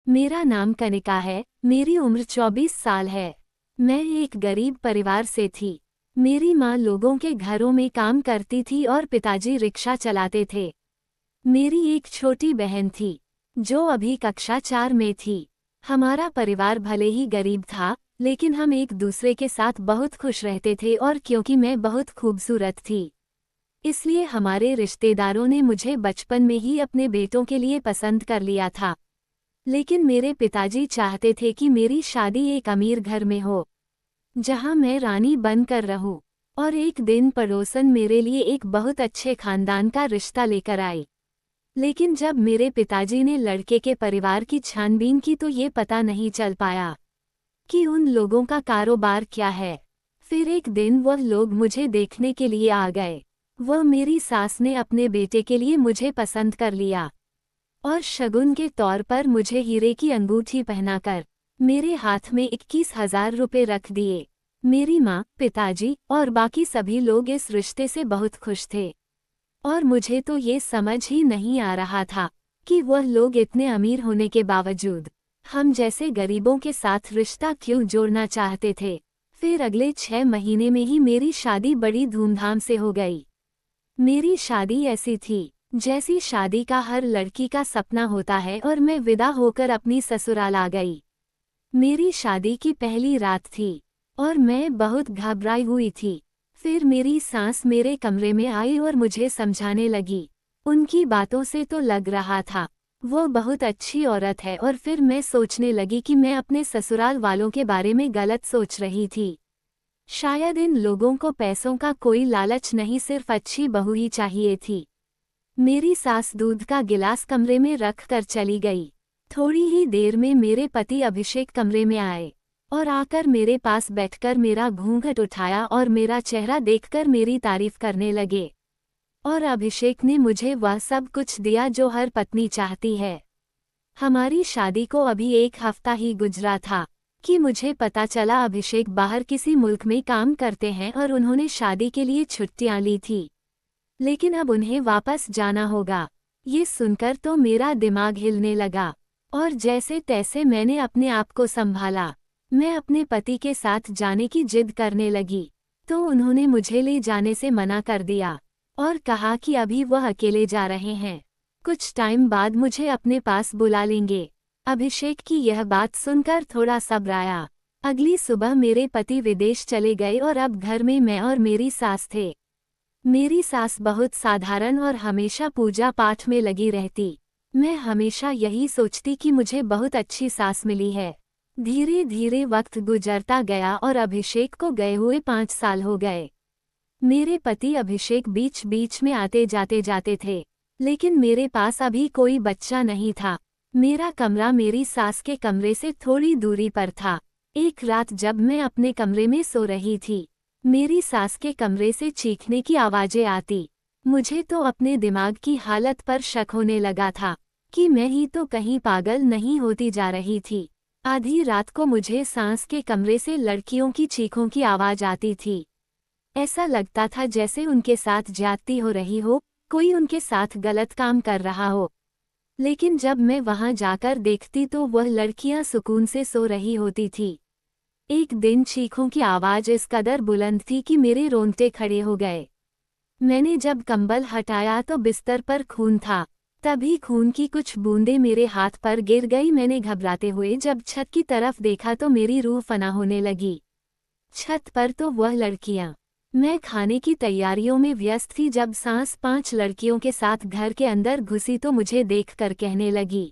मेरा नाम कनिका है, मेरी उम्र 24 साल है। मैं एक गरीब परिवार से थी। मेरी माँ लोगों के घरों में काम करती थी और पिताजी रिक्शा चलाते थे। मेरी एक छोटी बहन थी, जो अभी कक्षा 4 में थी। हमारा परिवार भले ही गरीब था, लेकिन हम एक दूसरे के साथ बहुत खुश रहते थे और क्योंकि मैं बहुत खूबसूरत थी, इसलिए हमारे रिश्तेदारों ने मुझे बचपन में ही अपने बेटों के लिए पसंद कर लिया था। लेकिन मेरे पिताजी चाहते थे कि मेरी शादी एक अमीर घर में हो, जहां मैं रानी बनकर रहूं। और एक दिन पड़ोसन मेरे लिए एक बहुत अच्छे खानदान का रिश्ता लेकर आई। लेकिन जब मेरे पिताजी ने लड़के के परिवार की छानबीन की तो ये पता नहीं चल पाया कि उन लोगों का कारोबार क्या है। फिर एक दिन वह लोग मुझे देखने के लिए आ गए। वह मेरी सास ने अपने बेटे के लिए मुझे पसंद कर लिया और शगुन के तौर पर मुझे हीरे की अंगूठी पहनाकर मेरे हाथ में 21,000 रुपये रख दिए। मेरी माँ, पिताजी और बाकी सभी लोग इस रिश्ते से बहुत खुश थे और मुझे तो ये समझ ही नहीं आ रहा था कि वह लोग इतने अमीर होने के बावजूद हम जैसे गरीबों के साथ रिश्ता क्यों जोड़ना चाहते थे। फिर अगले 6 महीने में ही मेरी शादी बड़ी धूमधाम से हो गई। मेरी शादी ऐसी थी जैसी शादी का हर लड़की का सपना होता है और मैं विदा होकर अपनी ससुराल आ गई। मेरी शादी की पहली रात थी और मैं बहुत घबराई हुई थी। फिर मेरी सास मेरे कमरे में आई और मुझे समझाने लगी। उनकी बातों से तो लग रहा था वो बहुत अच्छी औरत है और फिर मैं सोचने लगी कि मैं अपने ससुराल वालों के बारे में गलत सोच रही थी। शायद इन लोगों को पैसों का कोई लालच नहीं, सिर्फ अच्छी बहू ही चाहिए थी। मेरी सास दूध का गिलास कमरे में रख कर चली गई। थोड़ी ही देर में मेरे पति अभिषेक कमरे में आए और आकर मेरे पास बैठकर मेरा घूंघट उठाया और मेरा चेहरा देखकर मेरी तारीफ करने लगे। और अभिषेक ने मुझे वह सब कुछ दिया जो हर पत्नी चाहती है। हमारी शादी को अभी 1 हफ्ता ही गुजरा था कि मुझे पता चला अभिषेक बाहर किसी मुल्क में काम करते हैं और उन्होंने शादी के लिए छुट्टियां ली थी, लेकिन अब उन्हें वापस जाना होगा। ये सुनकर तो मेरा दिमाग हिलने लगा और जैसे तैसे मैंने अपने आप को संभाला। मैं अपने पति के साथ जाने की जिद करने लगी तो उन्होंने मुझे ले जाने से मना कर दिया और कहा कि अभी वह अकेले जा रहे हैं, कुछ टाइम बाद मुझे अपने पास बुला लेंगे। अभिषेक की यह बात सुनकर थोड़ा सब्र आया। अगली सुबह मेरे पति विदेश चले गए और अब घर में मैं और मेरी सास थे। मेरी सास बहुत साधारण और हमेशा पूजा पाठ में लगी रहती। मैं हमेशा यही सोचती कि मुझे बहुत अच्छी सास मिली है। धीरे धीरे वक्त गुजरता गया और अभिषेक को गए हुए 5 साल हो गए। मेरे पति अभिषेक बीच बीच में आते जाते थे, लेकिन मेरे पास अभी कोई बच्चा नहीं था। मेरा कमरा मेरी सास के कमरे से थोड़ी दूरी पर था। एक रात जब मैं अपने कमरे में सो रही थी, मेरी सास के कमरे से चीखने की आवाजें आती। मुझे तो अपने दिमाग की हालत पर शक होने लगा था कि मैं ही तो कहीं पागल नहीं होती जा रही थी। आधी रात को मुझे सास के कमरे से लड़कियों की चीखों की आवाज आती थी। ऐसा लगता था जैसे उनके साथ ज्यादती हो रही हो, कोई उनके साथ गलत काम कर रहा हो। लेकिन जब मैं वहां जाकर देखती तो वह लड़कियां सुकून से सो रही होती थी। एक दिन चीखों की आवाज इस कदर बुलंद थी कि मेरे रोंगटे खड़े हो गए। मैंने जब कंबल हटाया तो बिस्तर पर खून था। तभी खून की कुछ बूंदें मेरे हाथ पर गिर गई। मैंने घबराते हुए जब छत की तरफ देखा तो मेरी रूह फना होने लगी। छत पर तो वह लड़कियां। मैं खाने की तैयारियों में व्यस्त थी जब सास 5 लड़कियों के साथ घर के अंदर घुसी तो मुझे देखकर कहने लगी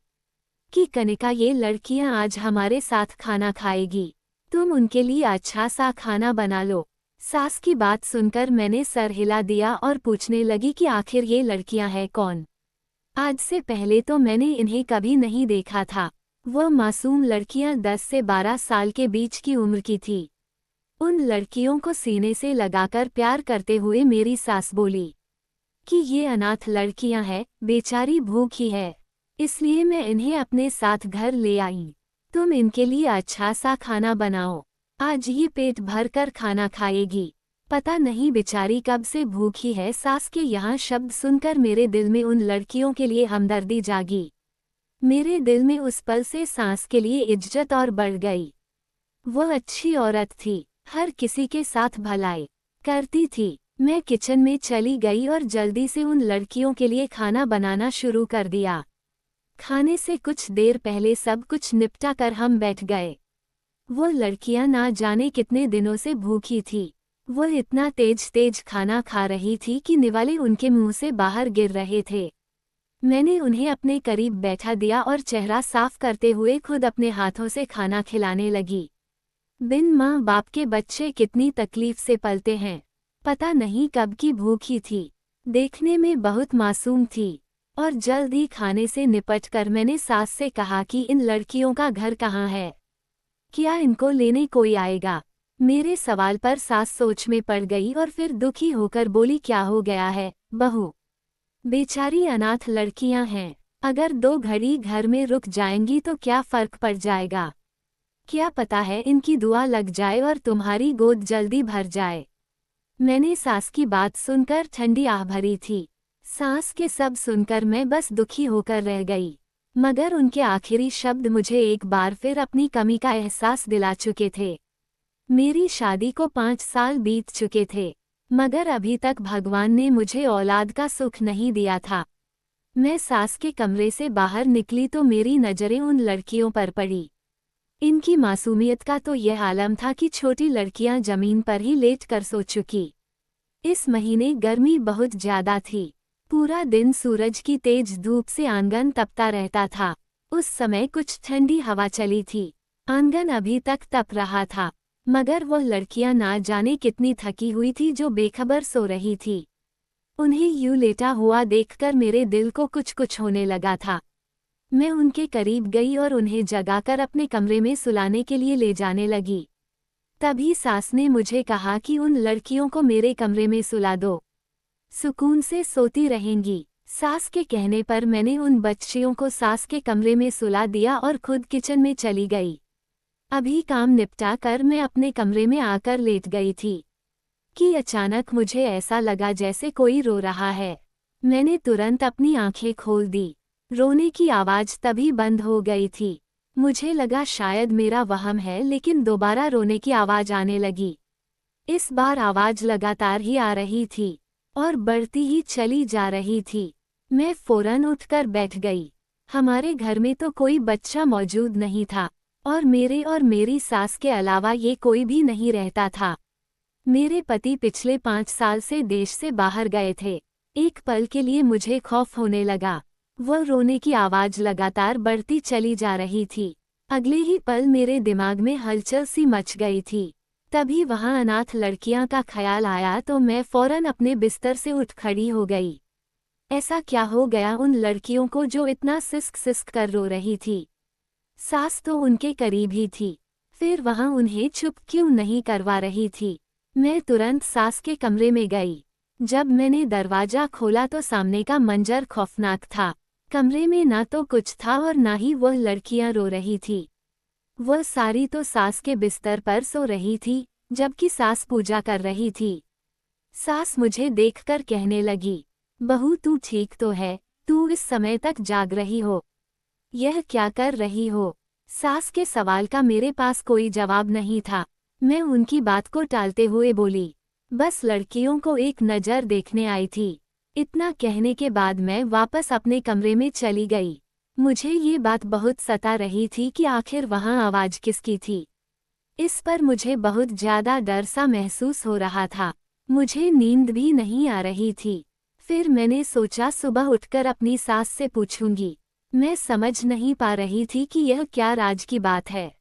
कि कनिका, ये लड़कियां आज हमारे साथ खाना खाएगी, तुम उनके लिए अच्छा सा खाना बना लो। सास की बात सुनकर मैंने सर हिला दिया और पूछने लगी कि आखिर ये लड़कियां हैं कौन। आज से पहले तो मैंने इन्हें कभी नहीं देखा था। वह मासूम लड़कियां 10 से 12 साल के बीच की उम्र की थी। उन लड़कियों को सीने से लगाकर प्यार करते हुए मेरी सास बोली कि ये अनाथ लड़कियां हैं, बेचारी भूखी है, इसलिए मैं इन्हें अपने साथ घर ले आई। तुम इनके लिए अच्छा सा खाना बनाओ, आज ये पेट भर कर खाना खाएगी। पता नहीं बेचारी कब से भूखी है। सास के यहाँ शब्द सुनकर मेरे दिल में उन लड़कियों के लिए हमदर्दी जागी। मेरे दिल में उस पल से सास के लिए इज्जत और बढ़ गई। वो अच्छी औरत थी, हर किसी के साथ भलाई करती थी। मैं किचन में चली गई और जल्दी से उन लड़कियों के लिए खाना बनाना शुरू कर दिया। खाने से कुछ देर पहले सब कुछ निपटा कर हम बैठ गए। वो लड़कियां ना जाने कितने दिनों से भूखी थी। वो इतना तेज तेज खाना खा रही थी कि निवाले उनके मुंह से बाहर गिर रहे थे। मैंने उन्हें अपने करीब बैठा दिया और चेहरा साफ करते हुए खुद अपने हाथों से खाना खिलाने लगी। बिन माँ बाप के बच्चे कितनी तकलीफ से पलते हैं। पता नहीं कब की भूखी थी, देखने में बहुत मासूम थी। और जल्द ही खाने से निपटकर मैंने सास से कहा कि इन लड़कियों का घर कहाँ है, क्या इनको लेने कोई आएगा। मेरे सवाल पर सास सोच में पड़ गई और फिर दुखी होकर बोली, क्या हो गया है बहू, बेचारी अनाथ लड़कियां हैं, अगर 2 घड़ी घर में रुक जाएंगी तो क्या फर्क पड़ जाएगा, क्या पता है इनकी दुआ लग जाए और तुम्हारी गोद जल्दी भर जाए। मैंने सास की बात सुनकर ठंडी आह भरी थी। सास के सब सुनकर मैं बस दुखी होकर रह गई, मगर उनके आखिरी शब्द मुझे एक बार फिर अपनी कमी का एहसास दिला चुके थे। मेरी शादी को 5 साल बीत चुके थे, मगर अभी तक भगवान ने मुझे औलाद का सुख नहीं दिया था। मैं सास के कमरे से बाहर निकली तो मेरी नज़रें उन लड़कियों पर पड़ी। इनकी मासूमियत का तो यह आलम था कि छोटी लड़कियां जमीन पर ही लेट कर सो चुकी। इस महीने गर्मी बहुत ज्यादा थी। पूरा दिन सूरज की तेज धूप से आंगन तपता रहता था। उस समय कुछ ठंडी हवा चली थी। आंगन अभी तक तप रहा था, मगर वह लड़कियां ना जाने कितनी थकी हुई थी जो बेखबर सो रही थी। उन्हें यूं लेटा हुआ देखकर मेरे दिल को कुछ कुछ होने लगा था। मैं उनके करीब गई और उन्हें जगाकर अपने कमरे में सुलाने के लिए ले जाने लगी। तभी सास ने मुझे कहा कि उन लड़कियों को मेरे कमरे में सुला दो, सुकून से सोती रहेंगी। सास के कहने पर मैंने उन बच्चियों को सास के कमरे में सुला दिया और खुद किचन में चली गई। अभी काम निपटा कर मैं अपने कमरे में आकर लेट गई थी कि अचानक मुझे ऐसा लगा जैसे कोई रो रहा है। मैंने तुरंत अपनी आंखें खोल दी। रोने की आवाज़ तभी बंद हो गई थी। मुझे लगा शायद मेरा वहम है, लेकिन दोबारा रोने की आवाज़ आने लगी। इस बार आवाज़ लगातार ही आ रही थी और बढ़ती ही चली जा रही थी। मैं फौरन उठकर बैठ गई। हमारे घर में तो कोई बच्चा मौजूद नहीं था और मेरे और मेरी सास के अलावा ये कोई भी नहीं रहता था। मेरे पति पिछले 5 साल से देश से बाहर गए थे। एक पल के लिए मुझे खौफ होने लगा। वह रोने की आवाज़ लगातार बढ़ती चली जा रही थी। अगले ही पल मेरे दिमाग में हलचल सी मच गई थी। तभी वहां अनाथ लड़कियां का ख्याल आया तो मैं फौरन अपने बिस्तर से उठ खड़ी हो गई। ऐसा क्या हो गया उन लड़कियों को जो इतना सिसक सिसक कर रो रही थी? सास तो उनके करीब ही थी, फिर वहां उन्हें चुप क्यों नहीं करवा रही थी? मैं तुरंत सास के कमरे में गई। जब मैंने दरवाजा खोला तो सामने का मंजर खौफनाक था। कमरे में ना तो कुछ था और ना ही वह लड़कियां रो रही थी। वह सारी तो सास के बिस्तर पर सो रही थी, जबकि सास पूजा कर रही थी। सास मुझे देखकर कहने लगी, बहू तू ठीक तो है? तू इस समय तक जाग रही हो, यह क्या कर रही हो? सास के सवाल का मेरे पास कोई जवाब नहीं था। मैं उनकी बात को टालते हुए बोली, बस लड़कियों को एक नज़र देखने आई थी। इतना कहने के बाद मैं वापस अपने कमरे में चली गई। मुझे ये बात बहुत सता रही थी कि आखिर वहाँ आवाज़ किसकी थी। इस पर मुझे बहुत ज़्यादा डर सा महसूस हो रहा था। मुझे नींद भी नहीं आ रही थी। फिर मैंने सोचा सुबह उठकर अपनी सास से पूछूंगी। मैं समझ नहीं पा रही थी कि यह क्या राज की बात है।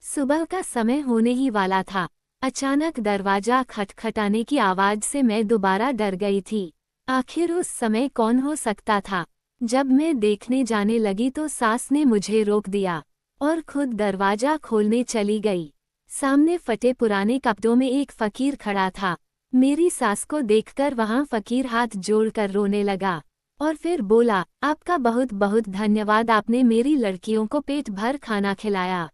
सुबह का समय होने ही वाला था। अचानक दरवाजा खटखटाने की आवाज़ से मैं दोबारा डर गई थी। आखिर उस समय कौन हो सकता था? जब मैं देखने जाने लगी तो सास ने मुझे रोक दिया और खुद दरवाजा खोलने चली गई। सामने फटे पुराने कपड़ों में एक फकीर खड़ा था। मेरी सास को देखकर वहां फकीर हाथ जोड़कर रोने लगा और फिर बोला, आपका बहुत बहुत धन्यवाद, आपने मेरी लड़कियों को पेट भर खाना खिलाया।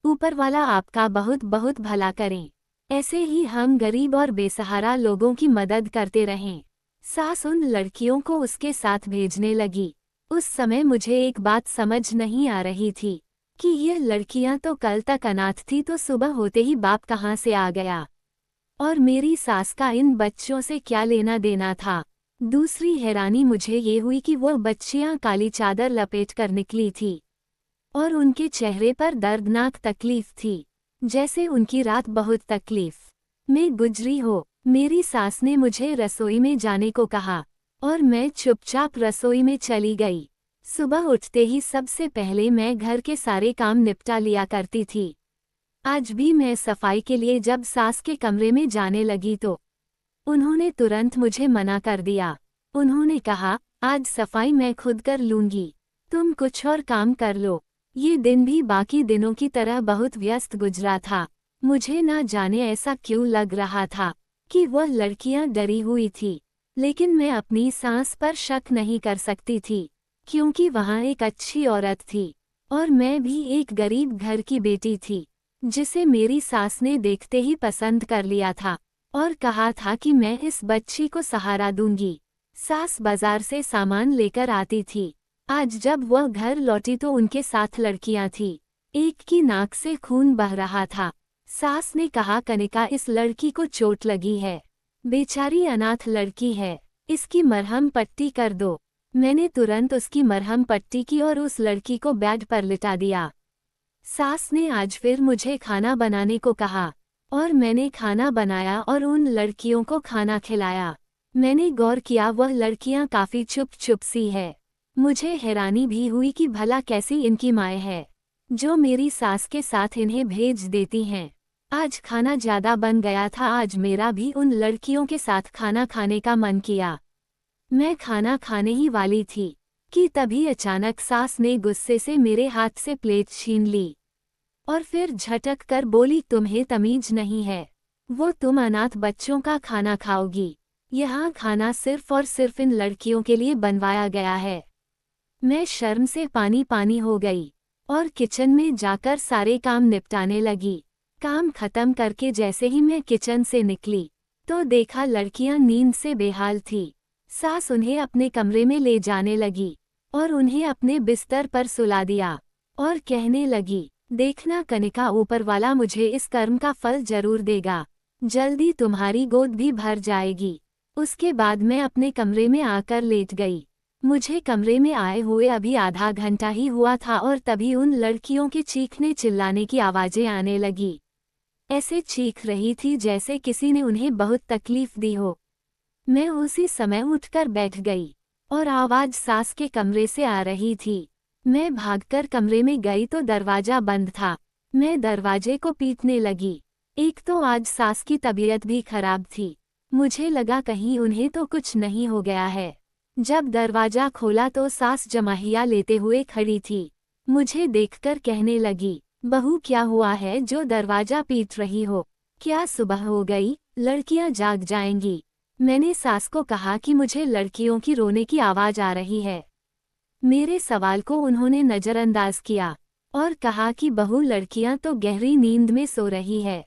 ऊपर वाला आपका बहुत बहुत भला करें। ऐसे ही हम गरीब और बेसहारा लोगों की मदद करते रहें। सास उन लड़कियों को उसके साथ भेजने लगी। उस समय मुझे एक बात समझ नहीं आ रही थी कि यह लड़कियां तो कल तक अनाथ थी, तो सुबह होते ही बाप कहाँ से आ गया और मेरी सास का इन बच्चों से क्या लेना देना था। दूसरी हैरानी मुझे ये हुई कि वो बच्चियां काली चादर लपेट कर निकली थी और उनके चेहरे पर दर्दनाक तकलीफ थी, जैसे उनकी रात बहुत तकलीफ में गुजरी हो। मेरी सास ने मुझे रसोई में जाने को कहा और मैं चुपचाप रसोई में चली गई। सुबह उठते ही सबसे पहले मैं घर के सारे काम निपटा लिया करती थी। आज भी मैं सफाई के लिए जब सास के कमरे में जाने लगी तो उन्होंने तुरंत मुझे मना कर दिया। उन्होंने कहा, आज सफाई मैं खुद कर लूंगी, तुम कुछ और काम कर लो। ये दिन भी बाकी दिनों की तरह बहुत व्यस्त गुजरा था। मुझे ना जाने ऐसा क्यों लग रहा था कि वह लड़कियां डरी हुई थी, लेकिन मैं अपनी सांस पर शक नहीं कर सकती थी, क्योंकि वहाँ एक अच्छी औरत थी और मैं भी एक गरीब घर की बेटी थी, जिसे मेरी सास ने देखते ही पसंद कर लिया था और कहा था कि मैं इस बच्ची को सहारा दूंगी। सास बाजार से सामान लेकर आती थी। आज जब वह घर लौटी तो उनके साथ लड़कियां थीं। एक की नाक से खून बह रहा था। सास ने कहा, कनिका, इस लड़की को चोट लगी है, बेचारी अनाथ लड़की है, इसकी मरहम पट्टी कर दो। मैंने तुरंत उसकी मरहम पट्टी की और उस लड़की को बेड पर लिटा दिया। सास ने आज फिर मुझे खाना बनाने को कहा और मैंने खाना बनाया और उन लड़कियों को खाना खिलाया। मैंने गौर किया वह लड़कियां काफ़ी चुप सी है। मुझे हैरानी भी हुई कि भला कैसी इनकी माएँ है जो मेरी सास के साथ इन्हें भेज देती हैं। आज खाना ज़्यादा बन गया था। आज मेरा भी उन लड़कियों के साथ खाना खाने का मन किया। मैं खाना खाने ही वाली थी कि तभी अचानक सास ने गुस्से से मेरे हाथ से प्लेट छीन ली और फिर झटक कर बोली, तुम्हें तमीज नहीं है, वो तुम अनाथ बच्चों का खाना खाओगी। यहाँ खाना सिर्फ और सिर्फ इन लड़कियों के लिए बनवाया गया है। मैं शर्म से पानी पानी हो गई और किचन में जाकर सारे काम निपटाने लगी। काम खत्म करके जैसे ही मैं किचन से निकली तो देखा लड़कियां नींद से बेहाल थी। सास उन्हें अपने कमरे में ले जाने लगी और उन्हें अपने बिस्तर पर सुला दिया और कहने लगी, देखना कनिका, ऊपर वाला मुझे इस कर्म का फल जरूर देगा, जल्दी तुम्हारी गोद भी भर जाएगी। उसके बाद मैं अपने कमरे में आकर लेट गई। मुझे कमरे में आए हुए अभी आधा घंटा ही हुआ था और तभी उन लड़कियों के चीखने चिल्लाने की आवाज़ें आने लगी। ऐसे चीख रही थी जैसे किसी ने उन्हें बहुत तकलीफ दी हो। मैं उसी समय उठकर बैठ गई और आवाज़ सास के कमरे से आ रही थी। मैं भागकर कमरे में गई तो दरवाज़ा बंद था। मैं दरवाजे को पीटने लगी। एक तो आज सास की तबीयत भी खराब थी। मुझे लगा कहीं उन्हें तो कुछ नहीं हो गया है। जब दरवाज़ा खोला तो सास जमाहिया लेते हुए खड़ी थी। मुझे देखकर कहने लगी, बहू, क्या हुआ है जो दरवाज़ा पीट रही हो? क्या सुबह हो गई? लड़कियां जाग जाएंगी। मैंने सास को कहा कि मुझे लड़कियों की रोने की आवाज़ आ रही है। मेरे सवाल को उन्होंने नज़रअंदाज किया और कहा कि बहू, लड़कियां तो गहरी नींद में सो रही है।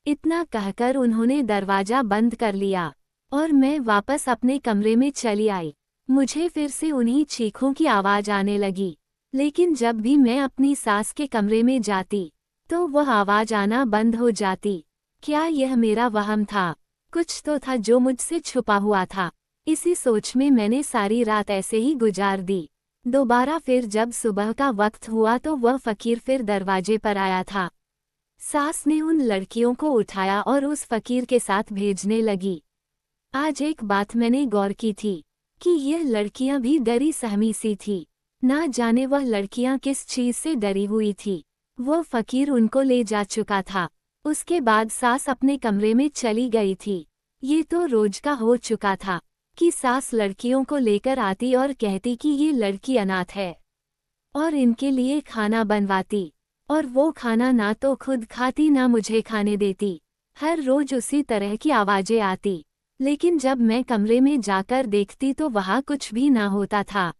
इतना कहकर उन्होंने दरवाज़ा बंद कर लिया और मैं वापस अपने कमरे में चली आई। मुझे फिर से उन्हीं चीखों की आवाज़ आने लगी, लेकिन जब भी मैं अपनी सास के कमरे में जाती तो वह आवाज़ आना बंद हो जाती। क्या यह मेरा वहम था? कुछ तो था जो मुझसे छुपा हुआ था। इसी सोच में मैंने सारी रात ऐसे ही गुजार दी। दोबारा फिर जब सुबह का वक्त हुआ तो वह फकीर फिर दरवाजे पर आया था। सास ने उन लड़कियों को उठाया और उस फकीर के साथ भेजने लगी। आज एक बात मैंने गौर की थी कि यह लड़कियां भी डरी सहमी सी थी। ना जाने वह लड़कियां किस चीज़ से डरी हुई थी। वो फकीर उनको ले जा चुका था। उसके बाद सास अपने कमरे में चली गई थी। ये तो रोज का हो चुका था कि सास लड़कियों को लेकर आती और कहती कि ये लड़की अनाथ है और इनके लिए खाना बनवाती, और वो खाना ना तो खुद खाती ना मुझे खाने देती। हर रोज उसी तरह की आवाज़ें आती, लेकिन जब मैं कमरे में जाकर देखती तो वहाँ कुछ भी ना होता था।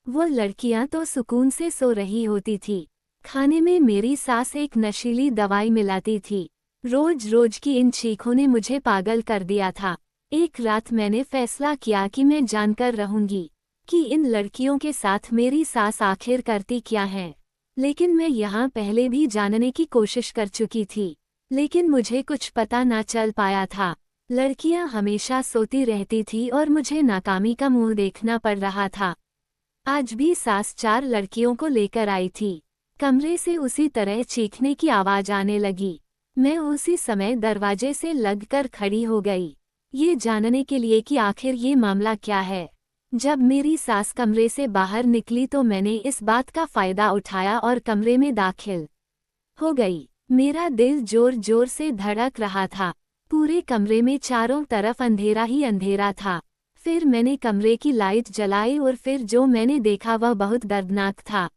वो लड़कियां तो सुकून से सो रही होती थी। खाने में मेरी सास एक नशीली दवाई मिलाती थी। रोज रोज की इन चीखों ने मुझे पागल कर दिया था। एक रात मैंने फैसला किया कि मैं जानकर रहूंगी। कि इन लड़कियों के साथ मेरी सास आखिर करती क्या है। लेकिन मैं यहाँ पहले भी जानने की कोशिश कर चुकी थी, लेकिन मुझे कुछ पता ना चल पाया था। लड़कियां हमेशा सोती रहती थी और मुझे नाकामी का मुंह देखना पड़ रहा था। आज भी सास 4 लड़कियों को लेकर आई थी। कमरे से उसी तरह चीखने की आवाज आने लगी। मैं उसी समय दरवाजे से लगकर खड़ी हो गई, ये जानने के लिए कि आखिर ये मामला क्या है। जब मेरी सास कमरे से बाहर निकली तो मैंने इस बात का फायदा उठाया और कमरे में दाखिल हो गई। मेरा दिल जोर जोर से धड़क रहा था। पूरे कमरे में चारों तरफ अंधेरा ही अंधेरा था। फिर मैंने कमरे की लाइट जलाई और फिर जो मैंने देखा वह बहुत दर्दनाक था।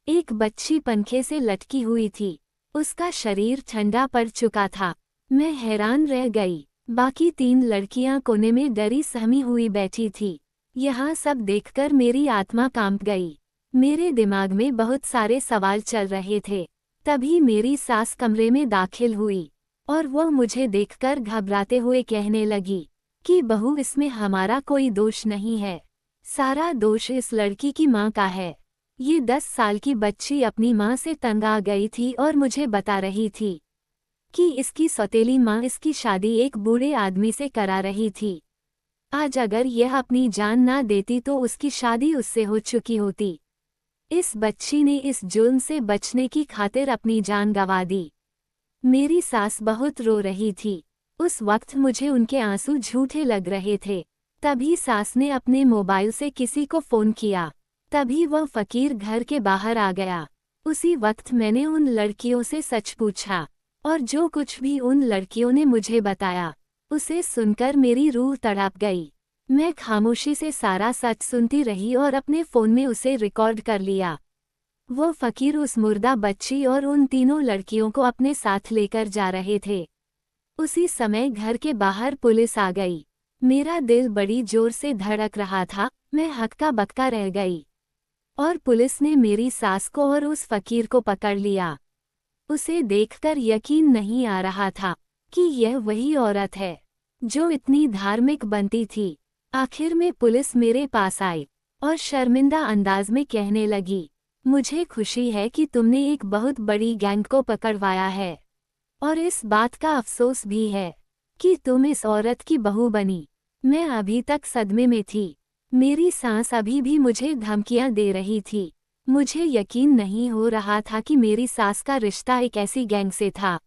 एक बच्ची पंखे से लटकी हुई थी। उसका शरीर ठंडा पड़ चुका था। मैं हैरान रह गई। बाकी 3 लड़कियां कोने में डरी सहमी हुई बैठी थी। यहाँ सब देखकर मेरी आत्मा कांप गई। मेरे दिमाग में बहुत सारे सवाल चल रहे थे। तभी मेरी सास कमरे में दाखिल हुई और वह मुझे देखकर घबराते हुए कहने लगी कि बहू, इसमें हमारा कोई दोष नहीं है, सारा दोष इस लड़की की माँ का है। ये 10 साल की बच्ची अपनी माँ से तंग आ गई थी और मुझे बता रही थी कि इसकी सौतेली माँ इसकी शादी एक बूढ़े आदमी से करा रही थी। आज अगर यह अपनी जान ना देती तो उसकी शादी उससे हो चुकी होती। इस बच्ची ने इस जुल्म से बचने की खातिर अपनी जान गंवा दी। मेरी सास बहुत रो रही थी। उस वक्त मुझे उनके आंसू झूठे लग रहे थे। तभी सास ने अपने मोबाइल से किसी को फ़ोन किया। तभी वह फकीर घर के बाहर आ गया। उसी वक्त मैंने उन लड़कियों से सच पूछा और जो कुछ भी उन लड़कियों ने मुझे बताया उसे सुनकर मेरी रूह तड़प गई। मैं खामोशी से सारा सच सुनती रही और अपने फ़ोन में उसे रिकॉर्ड कर लिया। वो फकीर उस मुर्दा बच्ची और उन तीनों लड़कियों को अपने साथ लेकर जा रहे थे। उसी समय घर के बाहर पुलिस आ गई। मेरा दिल बड़ी जोर से धड़क रहा था। मैं हक्का बक्का रह गई और पुलिस ने मेरी सास को और उस फकीर को पकड़ लिया। उसे देखकर यकीन नहीं आ रहा था कि यह वही औरत है जो इतनी धार्मिक बनती थी। आखिर में पुलिस मेरे पास आई और शर्मिंदा अंदाज में कहने लगी, मुझे खुशी है कि तुमने एक बहुत बड़ी गैंग को पकड़वाया है और इस बात का अफसोस भी है कि तुम इस औरत की बहू बनी। मैं अभी तक सदमे में थी। मेरी सास अभी भी मुझे धमकियां दे रही थी। मुझे यकीन नहीं हो रहा था कि मेरी सास का रिश्ता एक ऐसी गैंग से था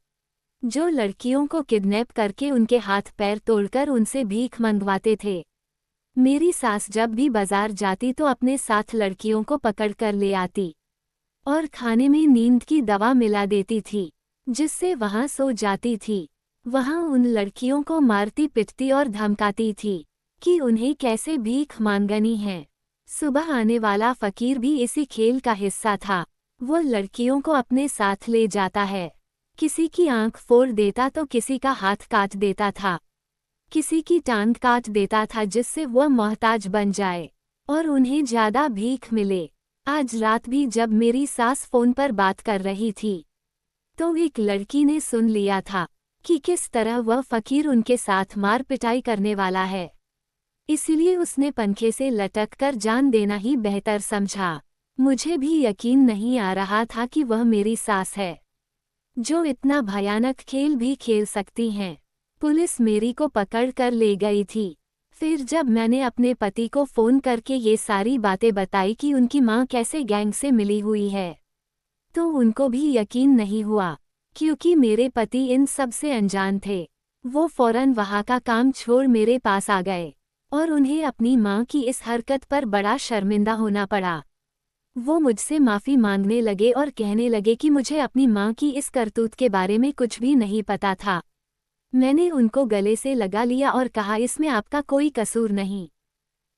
जो लड़कियों को किडनैप करके उनके हाथ पैर तोड़कर उनसे भीख मंगवाते थे। मेरी सास जब भी बाजार जाती तो अपने साथ लड़कियों को पकड़ कर ले आती और खाने में नींद की दवा मिला देती थी, जिससे वहां सो जाती थी। वहां उन लड़कियों को मारती पिटती और धमकाती थी कि उन्हें कैसे भीख मांगनी है। सुबह आने वाला फकीर भी इसी खेल का हिस्सा था। वो लड़कियों को अपने साथ ले जाता है, किसी की आंख फोड़ देता तो किसी का हाथ काट देता था, किसी की टांग काट देता था जिससे वह मोहताज बन जाए और उन्हें ज्यादा भीख मिले। आज रात भी जब मेरी सास फोन पर बात कर रही थी तो एक लड़की ने सुन लिया था कि किस तरह वह फकीर उनके साथ मार पिटाई करने वाला है। इसलिए उसने पंखे से लटककर जान देना ही बेहतर समझा। मुझे भी यकीन नहीं आ रहा था कि वह मेरी सास है जो इतना भयानक खेल भी खेल सकती हैं। पुलिस मेरी को पकड़ कर ले गई थी। फिर जब मैंने अपने पति को फ़ोन करके ये सारी बातें बताई कि उनकी माँ कैसे गैंग से मिली हुई है, तो उनको भी यकीन नहीं हुआ, क्योंकि मेरे पति इन सब से अनजान थे। वो फौरन वहाँ का काम छोड़ मेरे पास आ गए और उन्हें अपनी माँ की इस हरकत पर बड़ा शर्मिंदा होना पड़ा। वो मुझसे माफ़ी मांगने लगे और कहने लगे कि मुझे अपनी माँ की इस करतूत के बारे में कुछ भी नहीं पता था। मैंने उनको गले से लगा लिया और कहा, इसमें आपका कोई कसूर नहीं।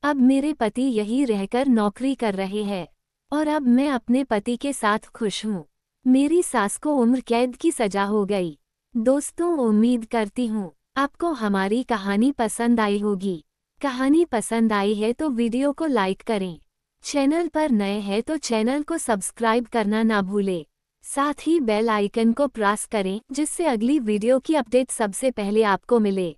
अब मेरे पति यहीं रहकर नौकरी कर रहे हैं और अब मैं अपने पति के साथ खुश हूँ। मेरी सास को उम्र कैद की सजा हो गई। दोस्तों, उम्मीद करती हूँ आपको हमारी कहानी पसंद आई होगी। कहानी पसंद आई है तो वीडियो को लाइक करें। चैनल पर नए हैं तो चैनल को सब्सक्राइब करना ना भूलें। साथ ही बेल आइकन को प्रेस करें जिससे अगली वीडियो की अपडेट सबसे पहले आपको मिले।